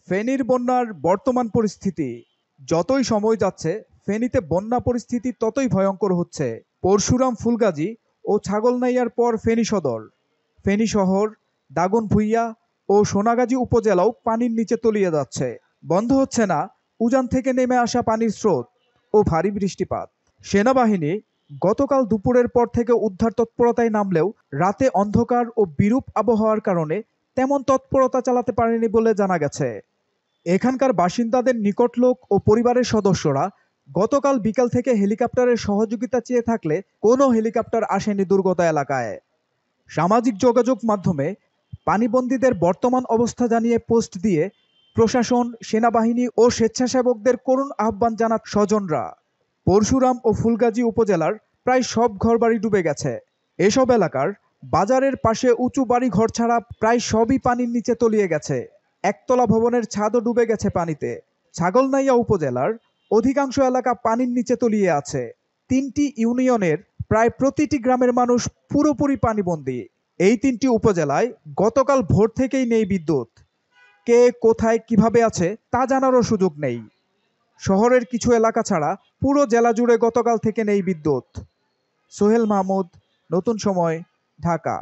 ফেনীর বন্যার বর্তমান পরিস্থিতি। যতই সময় যাচ্ছে ফেনীতে বন্যা পরিস্থিতি ততই ভয়ঙ্কর হচ্ছে। পরশুরাম, ফুলগাজী ও ছাগলনাইয়ার পর ফেনী সদর, ফেনী শহর, দাগনভূঞা ও সোনাগাজী উপজেলাও পানির নিচে তলিয়ে যাচ্ছে। বন্ধ হচ্ছে না উজান থেকে নেমে আসা পানির স্রোত ও ভারী বৃষ্টিপাত। সেনাবাহিনী গতকাল দুপুরের পর থেকে উদ্ধার তৎপরতায় নামলেও রাতে অন্ধকার ও বিরূপ আবহাওয়ার কারণে তেমন তৎপরতা চালাতে পারেনি বলে জানা গেছে। এখানকার বাসিন্দাদের নিকট লোক ও পরিবারের সদস্যরা গতকাল বিকাল থেকে হেলিকপ্টারের সহযোগিতা চেয়ে থাকলে কোনো হেলিকপ্টার আসেনি দুর্গত এলাকায়। সামাজিক যোগাযোগ মাধ্যমে পানিবন্দীদের বর্তমান অবস্থা জানিয়ে পোস্ট দিয়ে প্রশাসন, সেনাবাহিনী ও স্বেচ্ছাসেবকদের করুণ আহ্বান জানান স্বজনরা। পরশুরাম ও ফুলগাজী উপজেলার প্রায় সব ঘরবাড়ি ডুবে গেছে। এসব এলাকার বাজারের পাশে উঁচু বাড়ি ঘর ছাড়া প্রায় সবই পানির নিচে তলিয়ে গেছে। একতলা ভবনের ছাদও ডুবে গেছে পানিতে। ছাগলনাইয়া উপজেলার অধিকাংশ এলাকা পানির নিচে তলিয়ে আছে। ৩টি ইউনিয়নের প্রায় প্রতিটি গ্রামের মানুষ পুরোপুরি পানিবন্দী। এই ৩টি উপজেলায় গতকাল ভোর থেকেই নেই বিদ্যুৎ। কে কোথায় কিভাবে আছে তা জানারও সুযোগ নেই। শহরের কিছু এলাকা ছাড়া পুরো জেলা জুড়ে গতকাল থেকে নেই বিদ্যুৎ। সোহেল মাহমুদ, নতুন সময়, ঢাকা।